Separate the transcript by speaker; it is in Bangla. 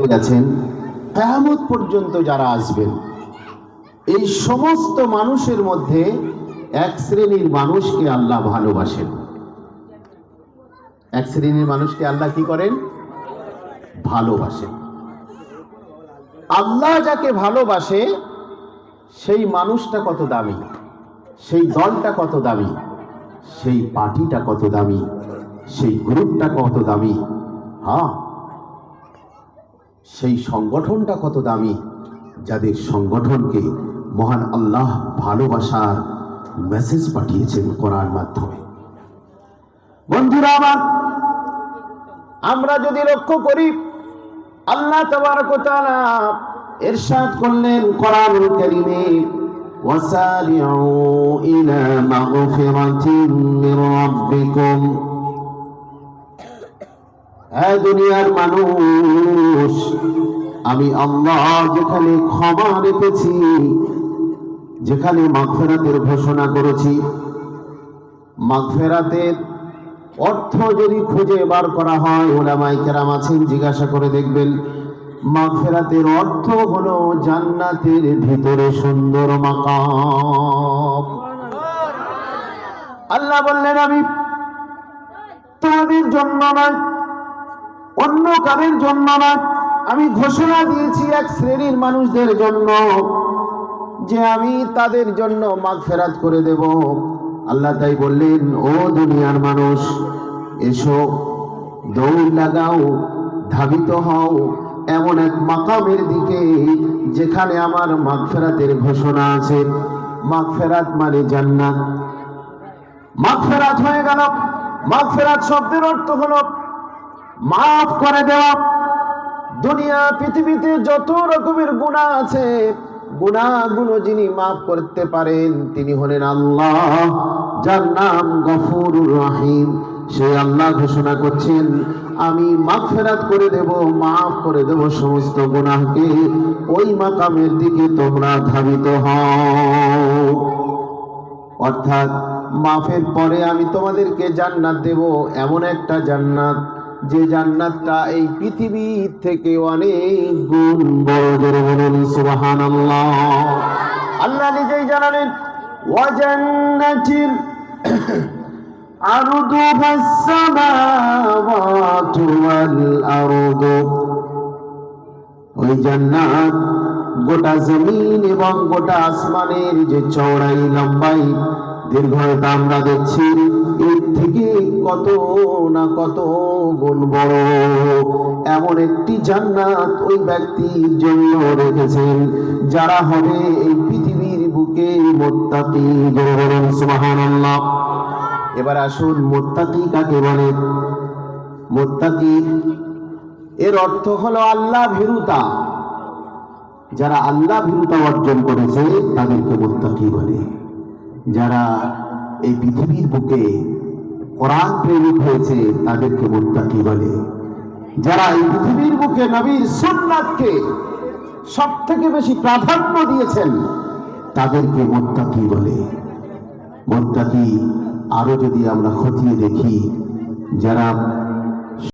Speaker 1: গেছেন কিয়ামত পর্যন্ত যারা আসবেন, এই সমস্ত মানুষের মধ্যে এক শ্রেণীর মানুষকে আল্লাহ ভালোবাসেন। এক শ্রেণীর মানুষকে আল্লাহ কি করেন? ভালোবাসেন। আল্লাহ যাকে ভালোবাসে সেই মানুষটা কত দামি, সেই দলটা কত দামি, সেই পার্টিটা কত দামি, সেই গ্রুপটা কত দামি, হ্যাঁ, সেই সংগঠনটা কত দামি, যাদের সংগঠনকে মহান আল্লাহ ভালোবাসার মেসেজ পাঠিয়েছেন কোরআন মাধ্যমে। বন্ধুরা আমার, আমরা যদি লক্ষ্য করি, আল্লাহ তাবারক ওয়া তাআলা ইরশাদ করলেন কোরআনুল কারীমে, ওয়াসারিউ ইলা মাগফিরাতিন মির রাব্বিকুম। হে দুনিয়ার মানুষ, আমি আল্লাহ যেখানে ক্ষমা রেখেছি, যেখানে মাগফিরাতের ঘোষণা করেছি, মাগফিরাতের অর্থ যদি খুঁজে বার করা হয়, উলামায়ে কেরাম আছেন, জিজ্ঞাসা করে দেখবেন, মাগফিরাতের অর্থ হলো জান্নাতের ভিতরে সুন্দর মাকাম। আল্লাহ বললেন, আমি তোমাদের জন্য নয়, অন্য কারোর জন্য নয়, আমি ঘোষণা দিয়েছি এক শ্রেণীর মানুষদের জন্য যে আমি তাদের জন্য মাগফিরাত করে দেব। আল্লাহ তাই বললেন, ও দুনিয়ার মানুষ, এসো, দৌড় লাগাও, ধাবিত হও এমন এক মাকামের দিকে যেখানে আমার মাগফিরাতের ঘোষণা আছে। মাগফিরাত মানে জান্নাত। মাগফিরাত হয়ে গেল, মাগফিরাত শব্দের অর্থ হলো মাফ করে দেওয়া। দুনিয়া পৃথিবীতে যত রকমের গুনাহ আছে, গুনাহগুলো যিনি মাফ করতে পারেন তিনি হলেন আল্লাহ, যার নাম গফুরুর রহিম। সেই আল্লাহ ঘোষণা করছেন, আমি মাগফিরাত করে দেব, মাফ করে দেব সমস্ত গুনাহকে। ওই মাকামের দিকে তোমরা ধাবিত হও। অর্থাৎ মাফের পরে আমি তোমাদেরকে জান্নাত দেব, এমন একটা জান্নাত যে জান্নাতটা এই পৃথিবী থেকে অনেক গুণ বড়। জোরে বলুন সুবহানাল্লাহ। আল্লাহ নিজেই জানালেন, ওয়া জান্নাতিন আরদুহাস সামাওয়াতু ওয়াল আরদু। ওই জান্নাত গোটা জমিন এবং গোটা আসমানের যে চওড়াই লম্বাই দীর্ঘতা আমরা দেখছি, এর থেকে কত না কত গুণ বড়। এমন একটি জান্নাত ওই ব্যক্তির জন্য রেখেছেন যারা হবে এই পৃথিবীর বুকে মুত্তাকি। জোরে বলুন সুবহানাল্লাহ। এবার আসুন, মুত্তাকি কাকে বলে? মুত্তাকি এর অর্থ হলো আল্লাহ ভীরুতা। যারা আল্লাহ ভীরুতা অর্জন করেছে তাদেরকে মুত্তাকি বলে। যারা এই পৃথিবীর বুকে কোরআন প্রেমিক হয়েছে তাদেরকে মুত্তাকি বলে। যারা এই পৃথিবীর বুকে নবীর সুন্নাতকে সবথেকে বেশি প্রাধান্য দিয়েছেন তাদেরকে মুত্তাকি বলে। মুত্তাকি আরো যদি আমরা খতিয়ে দেখি, যারা